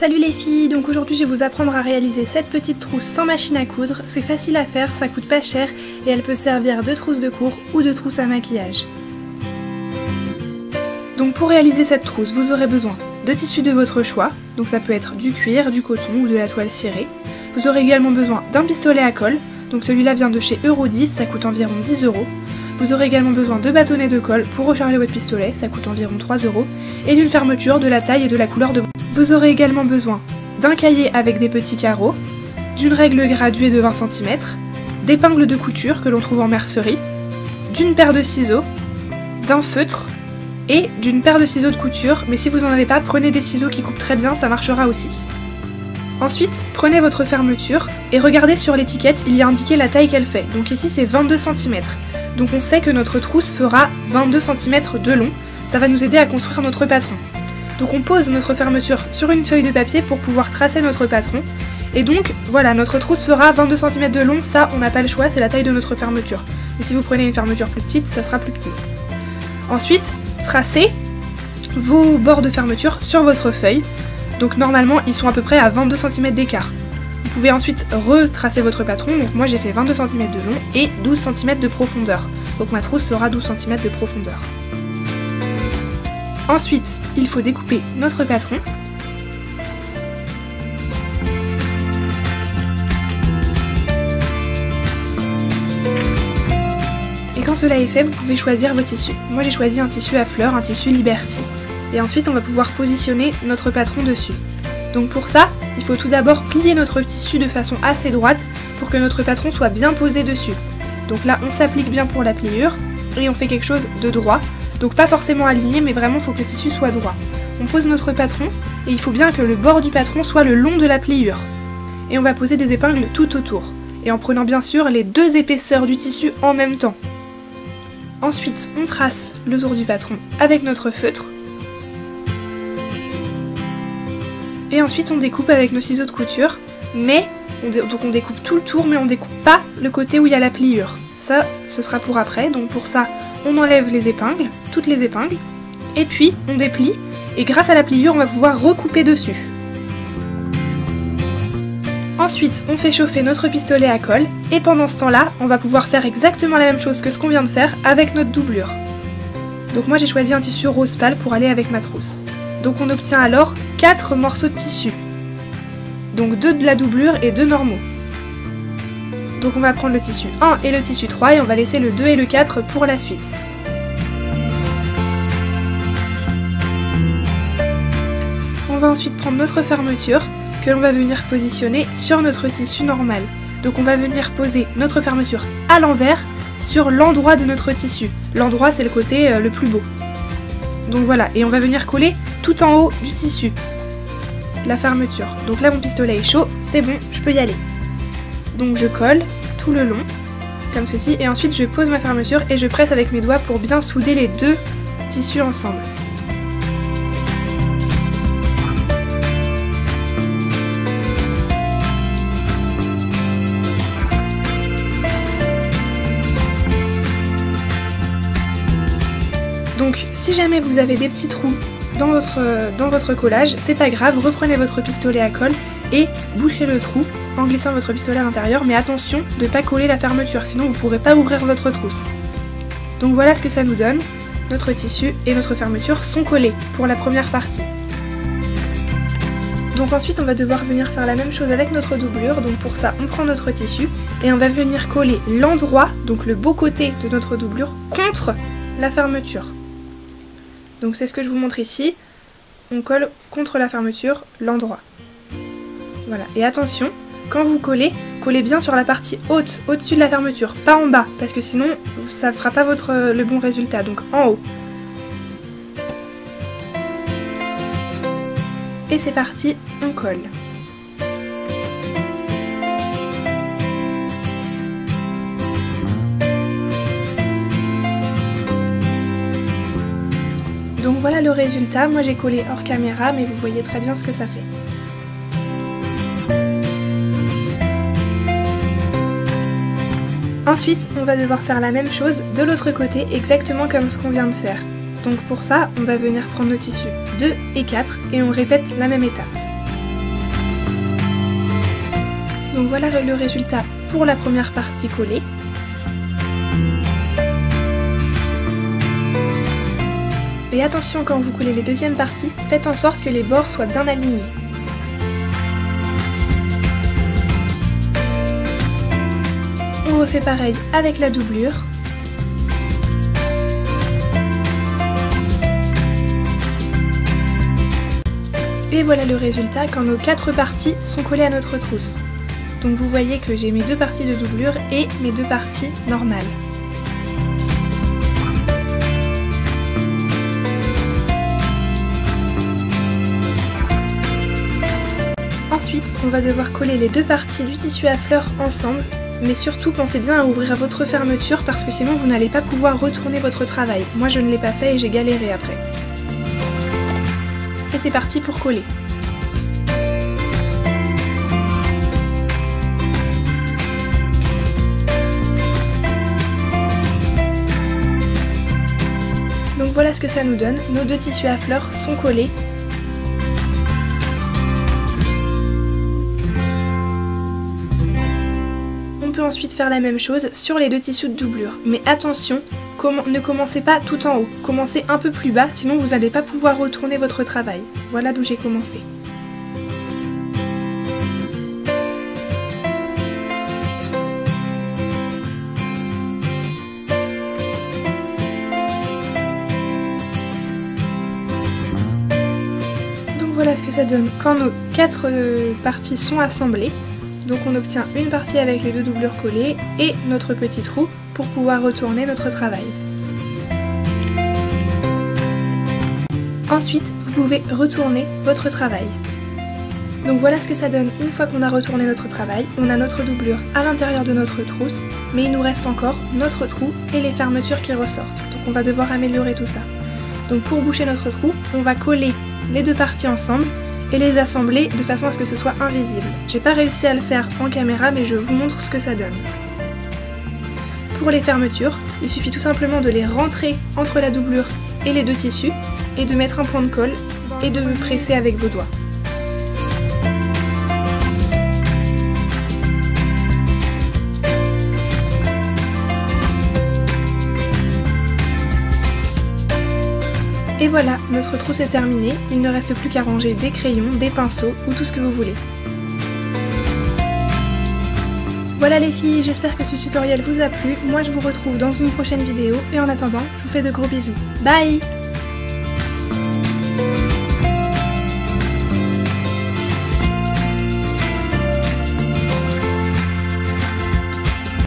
Salut les filles, donc aujourd'hui je vais vous apprendre à réaliser cette petite trousse sans machine à coudre. C'est facile à faire, ça coûte pas cher et elle peut servir de trousse de cours ou de trousse à maquillage. Donc pour réaliser cette trousse, vous aurez besoin de tissus de votre choix, donc ça peut être du cuir, du coton ou de la toile cirée. Vous aurez également besoin d'un pistolet à colle, donc celui-là vient de chez Eurodiv, ça coûte environ 10 €. Vous aurez également besoin de bâtonnets de colle pour recharger votre pistolet, ça coûte environ 3 €, et d'une fermeture de la taille et de la couleur de votre. Vous aurez également besoin d'un cahier avec des petits carreaux, d'une règle graduée de 20 cm, d'épingles de couture que l'on trouve en mercerie, d'une paire de ciseaux, d'un feutre et d'une paire de ciseaux de couture, mais si vous n'en avez pas, prenez des ciseaux qui coupent très bien, ça marchera aussi. Ensuite, prenez votre fermeture et regardez sur l'étiquette, il y a indiqué la taille qu'elle fait. Donc ici c'est 22 cm. Donc on sait que notre trousse fera 22 cm de long, ça va nous aider à construire notre patron. Donc on pose notre fermeture sur une feuille de papier pour pouvoir tracer notre patron. Et donc voilà, notre trousse fera 22 cm de long, ça on n'a pas le choix, c'est la taille de notre fermeture. Mais si vous prenez une fermeture plus petite, ça sera plus petit. Ensuite, tracez vos bords de fermeture sur votre feuille. Donc normalement ils sont à peu près à 22 cm d'écart. Vous pouvez ensuite retracer votre patron, donc moi j'ai fait 22 cm de long et 12 cm de profondeur. Donc ma trousse fera 12 cm de profondeur. Ensuite, il faut découper notre patron. Et quand cela est fait, vous pouvez choisir vos tissus. Moi j'ai choisi un tissu à fleurs, un tissu Liberty. Et ensuite on va pouvoir positionner notre patron dessus. Donc pour ça, il faut tout d'abord plier notre tissu de façon assez droite pour que notre patron soit bien posé dessus. Donc là on s'applique bien pour la pliure et on fait quelque chose de droit. Donc pas forcément aligné, mais vraiment il faut que le tissu soit droit. On pose notre patron et il faut bien que le bord du patron soit le long de la pliure. Et on va poser des épingles tout autour. Et en prenant bien sûr les deux épaisseurs du tissu en même temps. Ensuite, on trace le tour du patron avec notre feutre. Et ensuite on découpe avec nos ciseaux de couture, mais donc on découpe tout le tour, mais on découpe pas le côté où il y a la pliure. Ça, ce sera pour après, donc pour ça, on enlève les épingles, toutes les épingles, et puis on déplie, et grâce à la pliure, on va pouvoir recouper dessus. Ensuite, on fait chauffer notre pistolet à colle, et pendant ce temps-là, on va pouvoir faire exactement la même chose que ce qu'on vient de faire avec notre doublure. Donc moi j'ai choisi un tissu rose pâle pour aller avec ma trousse. Donc on obtient alors 4 morceaux de tissu. Donc 2 de la doublure et 2 normaux. Donc on va prendre le tissu 1 et le tissu 3 et on va laisser le 2 et le 4 pour la suite. On va ensuite prendre notre fermeture que l'on va venir positionner sur notre tissu normal. Donc on va venir poser notre fermeture à l'envers sur l'endroit de notre tissu. L'endroit c'est le côté le plus beau. Donc voilà, et on va venir coller tout en haut du tissu la fermeture. Donc là mon pistolet est chaud, c'est bon, je peux y aller. Donc je colle tout le long, comme ceci, et ensuite je pose ma fermeture et je presse avec mes doigts pour bien souder les deux tissus ensemble. Donc si jamais vous avez des petits trous dans votre collage, c'est pas grave, reprenez votre pistolet à colle et bouchez le trou en glissant votre pistolet à l'intérieur, mais attention de ne pas coller la fermeture, sinon vous ne pourrez pas ouvrir votre trousse. Donc voilà ce que ça nous donne, notre tissu et notre fermeture sont collés pour la première partie. Donc ensuite on va devoir venir faire la même chose avec notre doublure, donc pour ça on prend notre tissu et on va venir coller l'endroit, donc le beau côté de notre doublure, contre la fermeture. Donc c'est ce que je vous montre ici, on colle contre la fermeture l'endroit. Voilà, et attention, quand vous collez, collez bien sur la partie haute, au-dessus de la fermeture, pas en bas, parce que sinon ça ne fera pas le bon résultat, donc en haut. Et c'est parti, on colle. Donc voilà le résultat, moi j'ai collé hors caméra, mais vous voyez très bien ce que ça fait. Ensuite, on va devoir faire la même chose de l'autre côté, exactement comme ce qu'on vient de faire. Donc pour ça, on va venir prendre nos tissus 2 et 4 et on répète la même étape. Donc voilà le résultat pour la première partie collée. Et attention, quand vous collez les deuxièmes parties, faites en sorte que les bords soient bien alignés. On refait pareil avec la doublure. Et voilà le résultat quand nos 4 parties sont collées à notre trousse. Donc vous voyez que j'ai mes 2 parties de doublure et mes 2 parties normales. Ensuite, on va devoir coller les 2 parties du tissu à fleurs ensemble, mais surtout pensez bien à ouvrir votre fermeture parce que sinon vous n'allez pas pouvoir retourner votre travail. Moi je ne l'ai pas fait et j'ai galéré après. Et c'est parti pour coller. Donc voilà ce que ça nous donne, nos 2 tissus à fleurs sont collés. On peut ensuite faire la même chose sur les 2 tissus de doublure, mais attention, ne commencez pas tout en haut, commencez un peu plus bas, sinon vous n'allez pas pouvoir retourner votre travail. Voilà d'où j'ai commencé. Donc voilà ce que ça donne quand nos 4 parties sont assemblées. Donc on obtient une partie avec les 2 doublures collées et notre petit trou pour pouvoir retourner notre travail. Ensuite, vous pouvez retourner votre travail. Donc voilà ce que ça donne une fois qu'on a retourné notre travail. On a notre doublure à l'intérieur de notre trousse, mais il nous reste encore notre trou et les fermetures qui ressortent. Donc on va devoir améliorer tout ça. Donc pour boucher notre trou, on va coller les 2 parties ensemble et les assembler de façon à ce que ce soit invisible. J'ai pas réussi à le faire en caméra, mais je vous montre ce que ça donne. Pour les fermetures, il suffit tout simplement de les rentrer entre la doublure et les 2 tissus et de mettre un point de colle et de presser avec vos doigts. Et voilà, notre trousse est terminée, il ne reste plus qu'à ranger des crayons, des pinceaux ou tout ce que vous voulez. Voilà les filles, j'espère que ce tutoriel vous a plu, moi je vous retrouve dans une prochaine vidéo et en attendant, je vous fais de gros bisous. Bye!